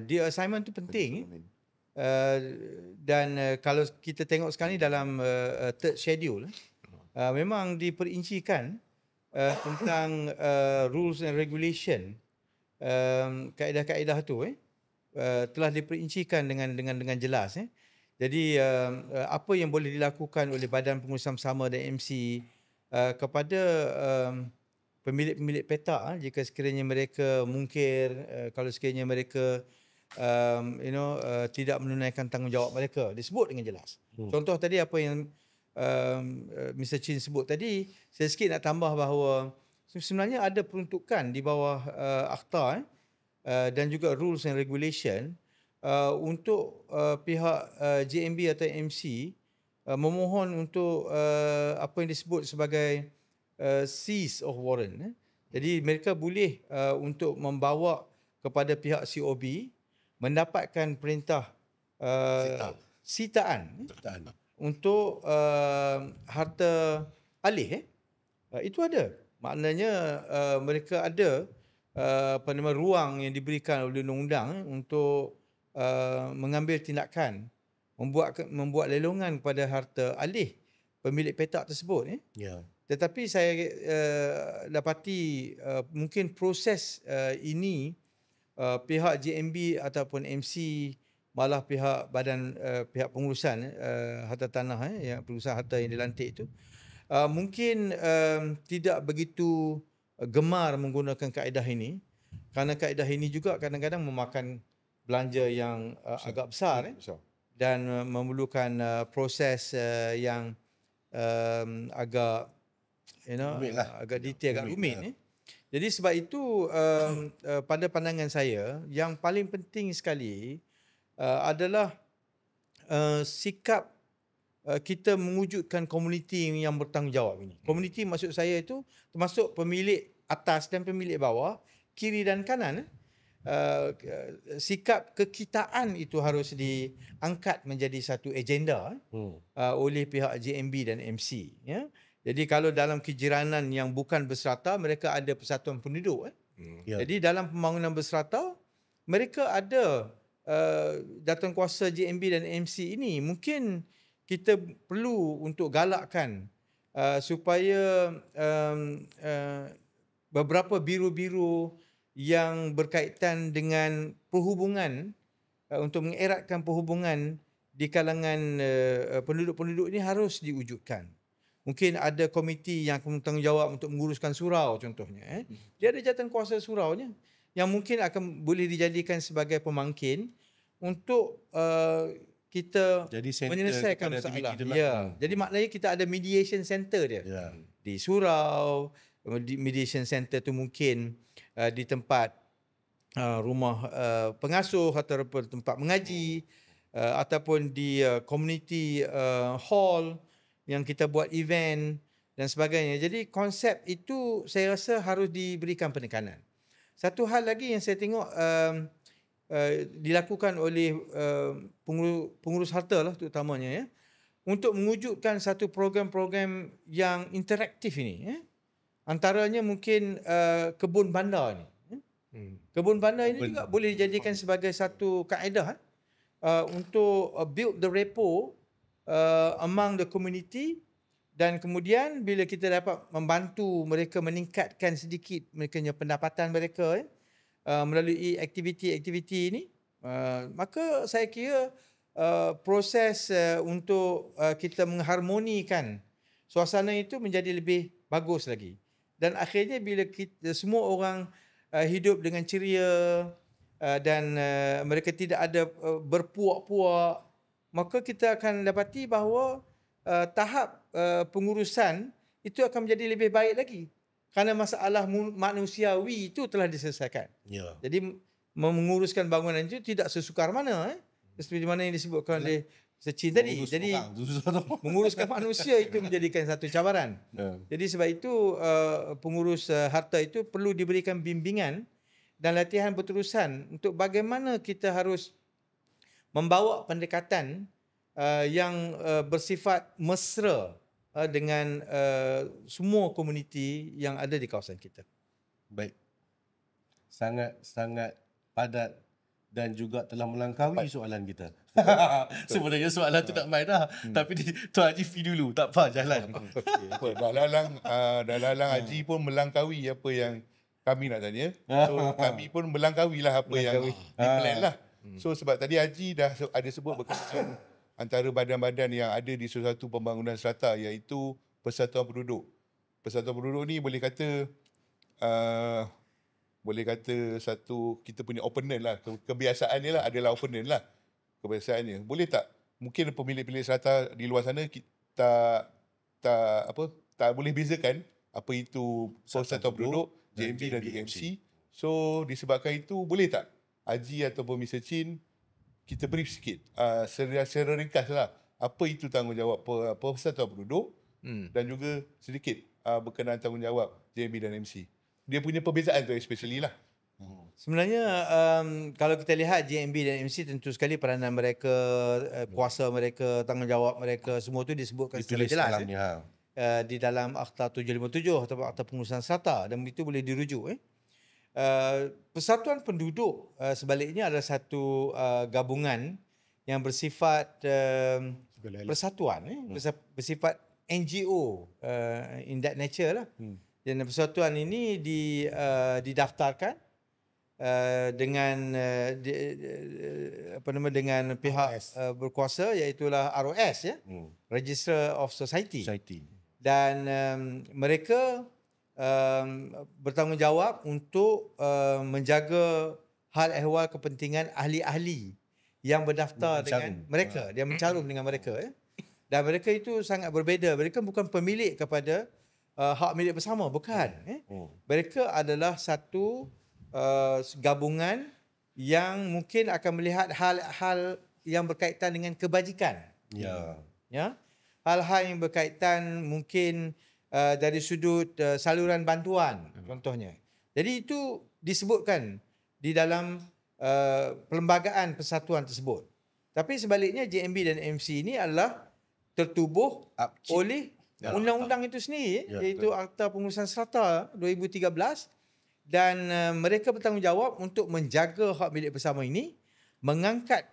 Speaker 3: Deed of assignment itu penting. Dan kalau kita tengok sekarang ni dalam third schedule, memang diperincikan tentang rules and regulation, kaedah-kaedah tu telah diperincikan dengan jelas. Jadi apa yang boleh dilakukan oleh Badan Pengurusan Bersama dan MC kepada pemilik-pemilik petak jika sekiranya mereka mungkir, kalau sekiranya mereka tidak menunaikan tanggungjawab mereka, disebut dengan jelas. Contoh tadi apa yang Mr. Chin sebut tadi, saya sikit nak tambah bahawa sebenarnya ada peruntukan di bawah Akta dan juga rules and regulation untuk pihak JMB atau MC memohon untuk apa yang disebut sebagai cease of warrant. Jadi mereka boleh untuk membawa kepada pihak COB mendapatkan perintah sitaan untuk harta alih. Itu ada. Maknanya mereka ada ruang yang diberikan oleh undang-undang untuk mengambil tindakan, membuat lelongan kepada harta alih pemilik petak tersebut. Tetapi saya dapati mungkin proses ini pihak JMB ataupun MC, malah pihak badan pihak pengurusan harta tanah, pengurusan harta yang dilantik itu mungkin tidak begitu gemar menggunakan kaedah ini, kerana kaedah ini juga kadang-kadang memakan belanja yang agak besar dan memerlukan proses yang agak agak detail, agak rumit. Jadi sebab itu pada pandangan saya yang paling penting sekali adalah sikap kita mewujudkan komuniti yang bertanggungjawab ini. Komuniti maksud saya itu termasuk pemilik atas dan pemilik bawah, kiri dan kanan. Sikap kekitaan itu harus diangkat menjadi satu agenda oleh pihak JMB dan MC. Jadi kalau dalam kejiranan yang bukan berserata, mereka ada persatuan penduduk. Jadi dalam pembangunan berserata, mereka ada jawatankuasa JMB dan MC ini. Mungkin kita perlu untuk galakkan supaya beberapa biru-biru yang berkaitan dengan perhubungan, untuk mengeratkan perhubungan di kalangan penduduk-penduduk ini harus diwujudkan. Mungkin ada komiti yang bertanggungjawab untuk menguruskan surau contohnya. Dia ada jawatankuasa suraunya yang mungkin akan boleh dijadikan sebagai pemangkin untuk kita menyelesaikan masalah. Jadi maknanya kita ada mediation center dia. Di surau, mediation center tu mungkin di tempat rumah pengasuh ataupun tempat mengaji, ataupun di community hall yang kita buat event dan sebagainya. Jadi konsep itu saya rasa harus diberikan penekanan. Satu hal lagi yang saya tengok dilakukan oleh pengurus harta lah terutamanya, untuk mewujudkan satu program-program yang interaktif ini. Antaranya mungkin kebun bandar ni. Kebun bandar ini juga boleh dijadikan sebagai satu kaedah untuk build the rapport among the community, dan kemudian bila kita dapat membantu mereka meningkatkan sedikit mereka punya pendapatan mereka melalui aktiviti-aktiviti ini, maka saya kira proses untuk kita mengharmonikan suasana itu menjadi lebih bagus lagi. Dan akhirnya bila kita semua orang hidup dengan ceria dan mereka tidak ada berpuak-puak, maka kita akan dapati bahawa tahap pengurusan itu akan menjadi lebih baik lagi. Kerana masalah manusiawi itu telah diselesaikan.
Speaker 1: Ya.
Speaker 3: Jadi menguruskan bangunan itu tidak sesukar mana. Seperti mana yang disebutkan oleh Secin tadi. Jadi menguruskan manusia itu menjadikan satu cabaran. Jadi sebab itu pengurus harta itu perlu diberikan bimbingan dan latihan berterusan untuk bagaimana kita harus membawa pendekatan yang bersifat mesra dengan semua komuniti yang ada di kawasan kita.
Speaker 1: Baik. Sangat padat dan juga telah melangkaui soalan kita. Sebenarnya soalan tu tak main dah. Tapi Tuan Haji fee dulu. Tak apa, jalan.
Speaker 2: Dah lalang Haji pun melangkaui apa yang kami nak tanya. So kami pun melangkaui lah apa yang di-plan lah. So sebab tadi Haji dah ada sebut berkaitan antara badan-badan yang ada di sesuatu pembangunan strata, iaitu Persatuan Penduduk. Persatuan Penduduk ni boleh kata satu kita punya opponent lah. Kebiasaannya lah adalah opponent lah. Kebiasaannya. Boleh tak mungkin pemilik-pemilik strata di luar sana tak boleh bezakan apa itu Persatuan Penduduk, JMB dan JMC. So disebabkan itu boleh tak Haji ataupun Mr. Chin kita brief sikit secara ringkas lah apa itu tanggungjawab Persatuan Penduduk dan juga sedikit berkenaan tanggungjawab JMB dan MC. Dia punya perbezaan tu especially lah.
Speaker 3: Sebenarnya kalau kita lihat JMB dan MC, tentu sekali peranan mereka, kuasa mereka, tanggungjawab mereka, semua tu disebutkan secara jelas di dalam Akta 757 atau Akta Pengurusan Strata, dan itu boleh dirujuk. Persatuan Penduduk sebaliknya adalah satu gabungan yang bersifat persatuan, bersifat NGO in that nature lah. Dan persatuan ini didaftarkan dengan dengan pihak berkuasa, iaitu ROS, ya, Register of Society. Dan mereka bertanggungjawab untuk menjaga hal ehwal kepentingan ahli-ahli yang berdaftar dengan mereka, dia mencarum dengan mereka, ya. Dan mereka itu sangat berbeza. Mereka bukan pemilik kepada hak milik bersama, bukan. Mereka adalah satu gabungan yang mungkin akan melihat hal-hal yang berkaitan dengan kebajikan. Ya. Hal-hal yang berkaitan mungkin dari sudut saluran bantuan, contohnya. Jadi itu disebutkan di dalam perlembagaan persatuan tersebut. Tapi sebaliknya JMB dan MC ini adalah tertubuh oleh undang-undang itu sendiri, iaitu Akta Pengurusan Strata 2013, dan mereka bertanggungjawab untuk menjaga hak milik bersama ini, mengangkat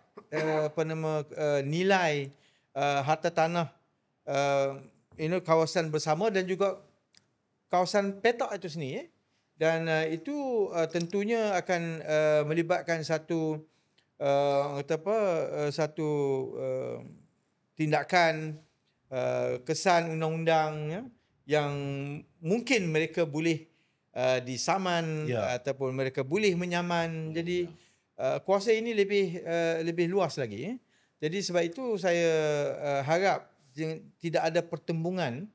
Speaker 3: nilai harta tanah kawasan bersama dan juga kawasan petak itu sendiri, dan itu tentunya akan melibatkan satu tindakan kesan undang-undang, ya, yang mungkin mereka boleh disaman ataupun mereka boleh menyaman. Jadi kuasa ini lebih luas lagi, ya. Jadi sebab itu saya harap tidak ada pertembungan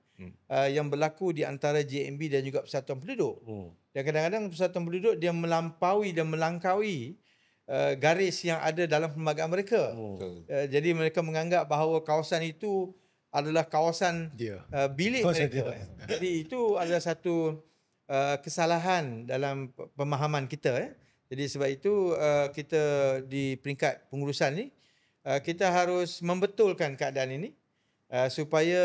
Speaker 3: yang berlaku di antara JMB dan juga Persatuan Penduduk. Dan kadang-kadang Persatuan Penduduk dia melampaui dan melangkaui garis yang ada dalam perlembagaan mereka. Jadi mereka menganggap bahawa kawasan itu adalah kawasan bilik mereka. Jadi itu adalah satu kesalahan dalam pemahaman kita. Jadi sebab itu kita di peringkat pengurusan ni kita harus membetulkan keadaan ini supaya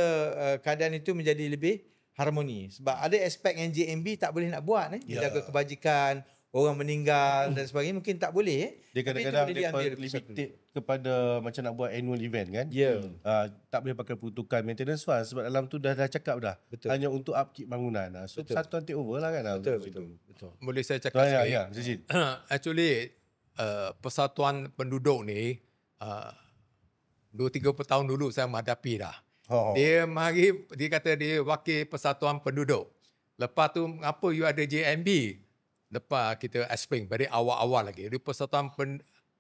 Speaker 3: keadaan itu menjadi lebih harmoni. Sebab ada aspek yang JMB tak boleh nak buat, menjaga kebajikan, orang meninggal dan sebagainya, mungkin tak boleh.
Speaker 1: Dia kadang-kadang limited kepada macam nak buat annual event kan. Tak boleh pakai peruntukan maintenance fund sebab dalam tu dah cakap dah. Betul. Hanya untuk upkeep bangunan. So persatuan take over lah kan.
Speaker 3: Betul.
Speaker 4: Boleh saya cakap sikit?
Speaker 1: Ya.
Speaker 4: Actually Persatuan Penduduk ni 2-30 tahun dulu saya menghadapi dah.
Speaker 1: Oh.
Speaker 4: Dia kata dia wakil persatuan penduduk. Lepas tu apa you ada JMB? Lepas kita explain dari awal-awal lagi. Dia persatuan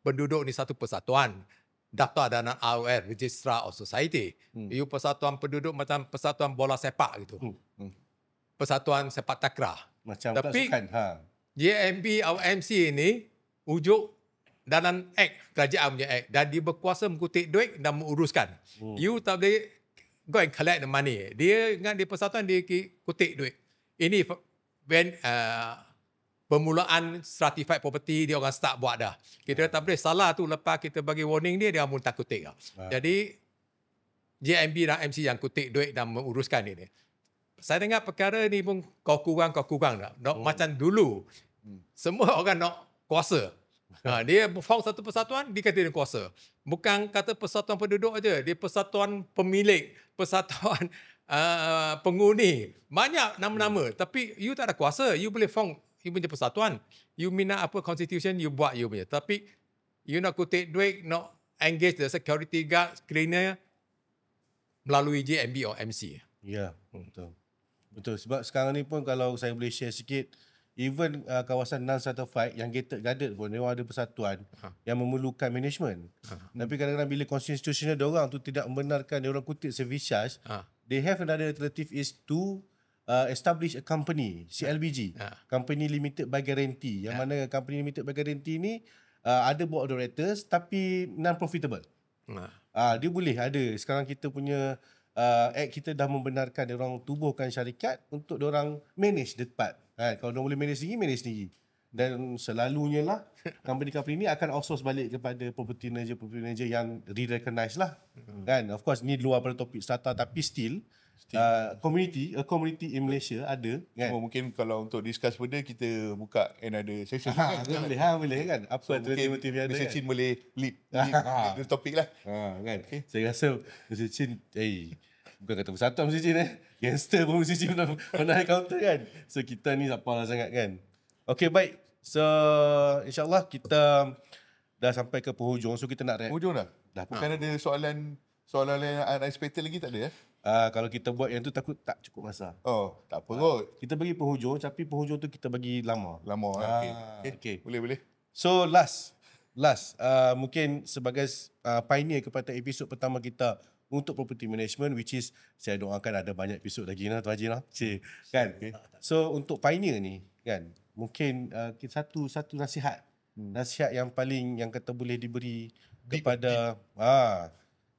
Speaker 4: penduduk ni satu persatuan. Daftar dalam ROR, Registrar of Society. You persatuan penduduk macam persatuan bola sepak gitu. Persatuan sepak takraw.
Speaker 1: Macam
Speaker 4: tapi
Speaker 1: tak sukan.
Speaker 4: JMB atau MC ni ujuk dalam act, kerajaan punya act. Dan dia berkuasa mengutip duit dan menguruskan. You tak boleh go and collect the money. Dia dengan dia persatuan dia kutip duit. Ini permulaan stratified property dia orang start buat dah. Kita tak boleh salah tu lepas kita bagi warning dia pun tak kutip dah. Jadi JMB dan MC yang kutip duit dan menguruskan ini. Saya dengar perkara ni pun kau kurang dah. Macam dulu semua orang nak kuasa. Dia form satu persatuan, dia kata dia kuasa. Bukan kata persatuan penduduk aja, dia persatuan pemilik, persatuan penghuni. Banyak nama-nama. Tapi you tak ada kuasa. You boleh form you punya persatuan. You minat apa constitution, you buat you punya. Tapi you nak kutip duit, nak engage the security guard, cleaner melalui JMB atau MC.
Speaker 1: Ya, betul. Betul. Sebab sekarang ni pun kalau saya boleh share sikit, even kawasan non-certified yang gated guarded pun dia ada persatuan yang memerlukan management. Tapi kadang-kadang bila constitutional diorang tu tidak membenarkan diorang kutip service charge, they have another alternative is to establish a company, CLBG, Company Limited by Guarantee. Yang mana Company Limited by Guarantee ni ada board of directors tapi non-profitable. Dia boleh ada. Sekarang kita punya act kita dah membenarkan diorang tubuhkan syarikat untuk diorang manage the part. Kalau diorang boleh manage sendiri. Dan selalunya lah company-company ni akan outsource balik kepada property manager yang re-recognize lah. Kan? Of course ni luar pada topik strata tapi still community in Malaysia ada kan.
Speaker 2: Mungkin kalau untuk discuss benda kita buka another session.
Speaker 1: Boleh kan. Apa
Speaker 2: So,
Speaker 1: alternatif yang ada
Speaker 2: Mr.
Speaker 1: kan?
Speaker 2: Chin boleh lead the topik lah.
Speaker 1: Kan. Okay. Saya rasa Mr. Chin bukan kata bersatu Mr. Chin gangster pun Mr. Chin pernah encounter kan. So kita ni tak apalah sangat kan. Okay, baik. So insyaAllah kita dah sampai ke penghujung. So kita nak wrap.
Speaker 2: Hujung dah? Bukan ada soalan yang unexpected lagi, tak ada
Speaker 1: kalau kita buat yang tu takut tak cukup masa.
Speaker 2: Oh, tak apa kot.
Speaker 1: Kita bagi penghujung tapi penghujung tu kita bagi lama.
Speaker 2: Okay. Boleh.
Speaker 1: So last mungkin sebagai pioneer kepada episod pertama kita untuk property management, which is saya doakan ada banyak episod lagi Tuan Haji kan. So untuk pioneer ni kan, mungkin satu nasihat yang paling yang kata boleh diberi kepada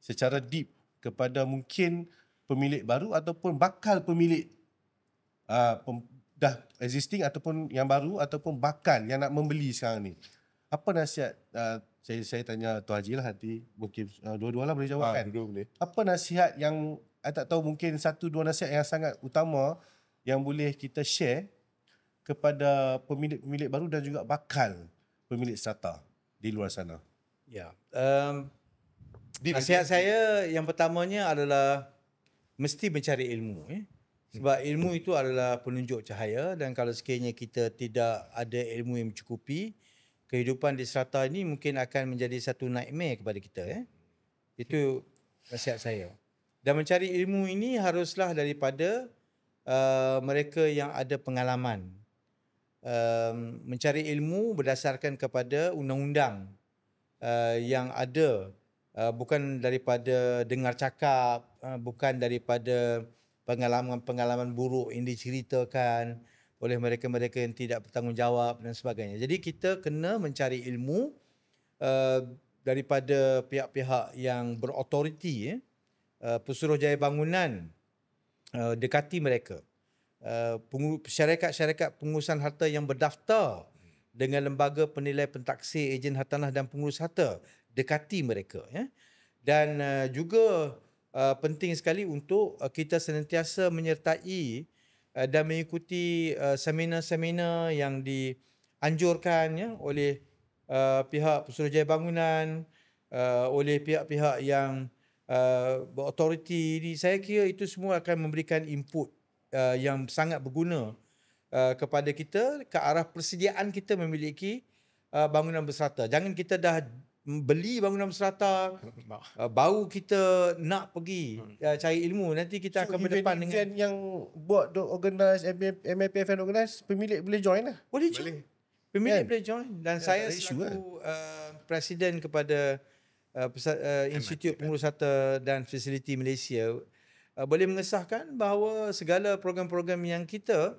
Speaker 1: secara deep kepada mungkin pemilik baru ataupun bakal pemilik dah existing ataupun yang baru ataupun bakal yang nak membeli sekarang ni. Apa nasihat saya tanya Tuan Haji lah nanti, mungkin dua-dua lah boleh jawab kan.
Speaker 2: Dua boleh.
Speaker 1: Apa nasihat yang saya tak tahu, mungkin satu dua nasihat yang sangat utama yang boleh kita share kepada pemilik baru dan juga bakal pemilik strata di luar sana.
Speaker 3: Ya. Nasihat saya yang pertamanya adalah mesti mencari ilmu. Sebab ilmu itu adalah penunjuk cahaya, dan kalau sekiranya kita tidak ada ilmu yang mencukupi, kehidupan di strata ini mungkin akan menjadi satu nightmare kepada kita. Itu nasihat saya. Dan mencari ilmu ini haruslah daripada mereka yang ada pengalaman. Mencari ilmu berdasarkan kepada undang-undang yang ada, bukan daripada dengar cakap, bukan daripada pengalaman-pengalaman buruk yang diceritakan oleh mereka-mereka yang tidak bertanggungjawab dan sebagainya. Jadi kita kena mencari ilmu daripada pihak-pihak yang berautoriti. Pesuruhjaya bangunan, dekati mereka. Syarikat-syarikat pengurusan harta yang berdaftar dengan lembaga penilai pentaksir, ejen hartanah dan pengurus harta, dekati mereka. Dan juga penting sekali untuk kita senantiasa menyertai dan mengikuti seminar-seminar yang dianjurkan oleh pihak Pesuruhjaya Bangunan, oleh pihak-pihak yang berautoriti. Saya kira itu semua akan memberikan input yang sangat berguna kepada kita ke arah persediaan kita memiliki bangunan berserata. Jangan kita dah beli bangunan berserata, baru kita nak pergi cari ilmu. Nanti kita akan berdepan dengan
Speaker 1: event yang buat organize, MAPFN organize, pemilik boleh join lah.
Speaker 3: boleh join. Pemilik
Speaker 1: Kan?
Speaker 3: boleh join. Dan
Speaker 1: Ya,
Speaker 3: saya
Speaker 1: tak ada isu
Speaker 3: selaku presiden kepada Institut Pengurusharta dan Fasiliti Malaysia boleh mengesahkan bahawa segala program-program yang kita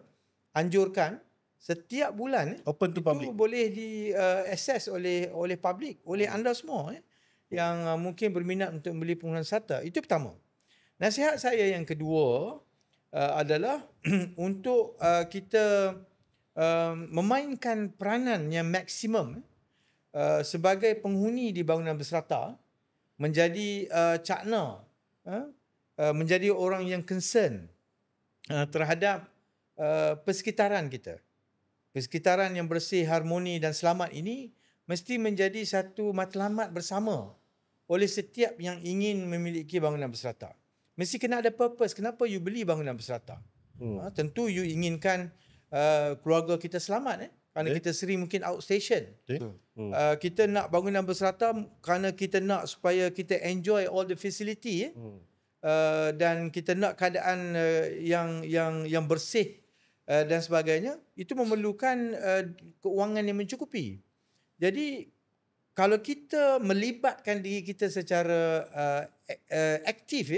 Speaker 3: anjurkan setiap bulan
Speaker 1: Open to
Speaker 3: itu
Speaker 1: public.
Speaker 3: boleh di-access oleh public, oleh anda semua yang mungkin berminat untuk membeli penggunaan serta. Itu pertama. Nasihat saya yang kedua adalah untuk kita memainkan peranan yang maksimum sebagai penghuni di bangunan berserata, menjadi cakna, menjadi orang yang concern terhadap persekitaran kita. Persekitaran yang bersih, harmoni dan selamat ini mesti menjadi satu matlamat bersama oleh setiap yang ingin memiliki bangunan berserata. Mesti kena ada purpose. Kenapa you beli bangunan berserata? Tentu you inginkan keluarga kita selamat. Kerana kita sering mungkin outstation. Kita nak bangunan berserata kerana kita nak supaya kita enjoy all the facility. Dan kita nak keadaan yang bersih dan sebagainya. Itu memerlukan keuangan yang mencukupi. Jadi kalau kita melibatkan diri kita secara aktif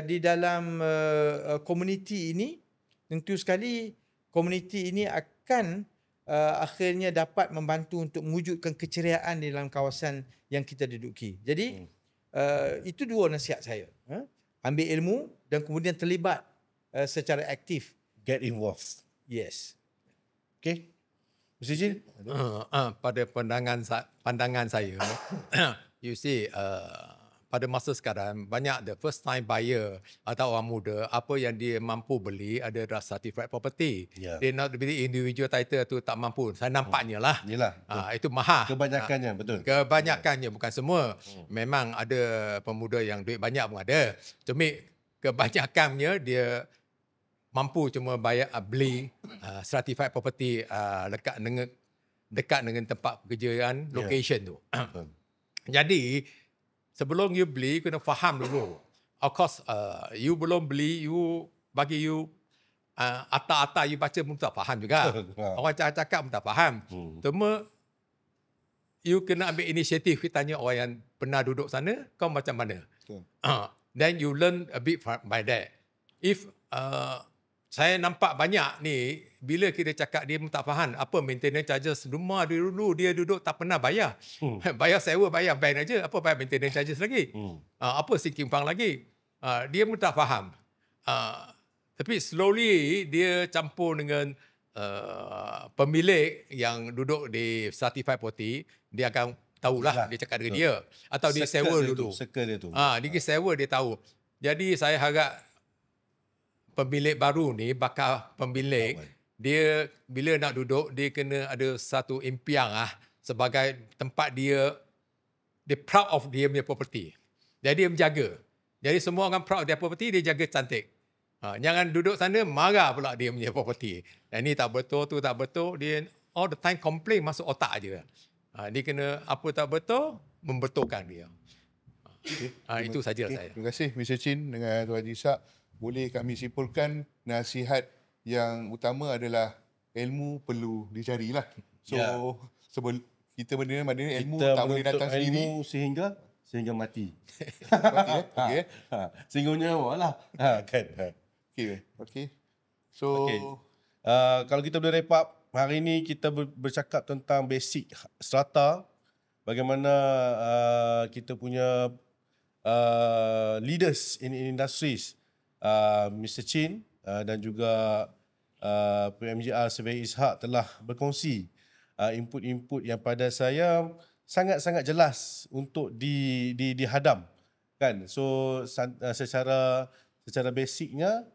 Speaker 3: di dalam komuniti ini, tentu sekali komuniti ini akan akhirnya dapat membantu untuk mewujudkan keceriaan di dalam kawasan yang kita duduki. Jadi itu dua nasihat saya. Ambil ilmu dan kemudian terlibat secara aktif.
Speaker 1: Get involved.
Speaker 3: Yes.
Speaker 1: Okay. Mr. Jin?
Speaker 4: Pada pandangan saya, you see, pada masa sekarang, banyak the first time buyer atau orang muda, apa yang dia mampu beli adalah certified property.
Speaker 1: Yeah.
Speaker 4: Dia nak beli individual title tu tak mampu. Saya nampaknya lah.
Speaker 1: Yelah.
Speaker 4: Itu mahal.
Speaker 1: Kebanyakannya, betul.
Speaker 4: Kebanyakannya, bukan semua. Memang ada pemuda yang duit banyak pun ada. Cuma kebanyakannya dia mampu cuma beli certified property dekat dengan tempat pekerjaan, location tu. Jadi sebelum you beli, you kena faham dulu. Of course, you belum beli, bagi you atas-atas you baca pun tak faham juga. Orang cakap pun tak faham. Cuma you kena ambil inisiatif. Kita tanya orang yang pernah duduk sana, kau macam mana? Then you learn a bit by that. If saya nampak banyak ni, bila kita cakap dia pun tak faham apa maintenance charges rumah dia dulu, dia duduk tak pernah bayar. Bayar sewa, bayar bank aja, apa bayar maintenance charges lagi? Apa sinking fund lagi? Dia pun tak faham. Tapi slowly dia campur dengan pemilik yang duduk di certified property, dia akan tahulah dia cakap dengan dia. Atau dia sewa dulu.
Speaker 1: Circle dia tu.
Speaker 4: Dia sewa, dia tahu. Jadi saya harap pemilik baru ni, bakal pemilik, dia bila nak duduk, dia kena ada satu impian sebagai tempat dia proud of dia punya property. Jadi dia menjaga. Jadi semua orang proud of dia property, dia jaga cantik. Jangan duduk sana, marah pula dia punya property. Dan ni tak betul, tu tak betul, dia all the time complain masuk otak je. Dia kena apa tak betul, membetulkan dia. Itu saja saya.
Speaker 2: Terima kasih Mr. Chin dengan Tuan Haji Ishak. Boleh kami simpulkan nasihat yang utama adalah ilmu perlu dicarilah. So sebelum kita menerima ilmu
Speaker 1: kita
Speaker 2: tak boleh datang sendiri.
Speaker 1: Ilmu sehingga mati.
Speaker 2: Okay.
Speaker 1: Sehingga nyawa lah. Kan.
Speaker 2: Okay. So
Speaker 1: kalau kita boleh wrap up, hari ini kita bercakap tentang basic strata, bagaimana kita punya leaders in industries, Mr. Chin dan juga PMGR Survey Ishak telah berkongsi input-input yang pada saya sangat-sangat jelas untuk dihadam, kan. So secara basicnya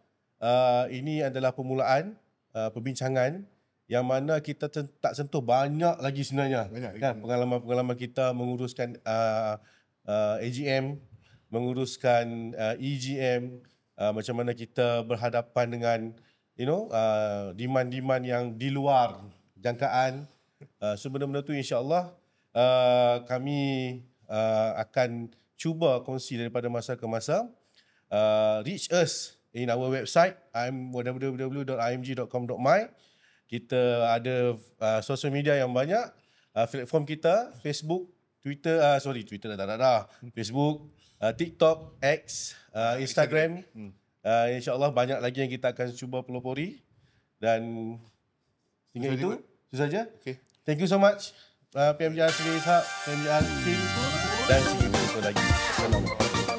Speaker 1: ini adalah permulaan perbincangan yang mana kita tak sentuh banyak lagi sebenarnya, kan, pengalaman-pengalaman kita menguruskan AGM, menguruskan EGM, macam mana kita berhadapan dengan demand-demand yang di luar jangkaan. So benda-benda tu insya-Allah kami akan cuba kongsi daripada masa ke masa. Reach us in our website www.img.com.my. Kita ada social media yang banyak. Platform kita Facebook, Twitter, Twitter dah. Facebook, TikTok, X, Instagram. InsyaAllah banyak lagi yang kita akan cuba pelopori. Dan hingga itu saja.
Speaker 2: Okay.
Speaker 1: Thank you so much PMJ Asri Ishak, PMJ Asri, dan sampai jumpa lagi. Assalamualaikum.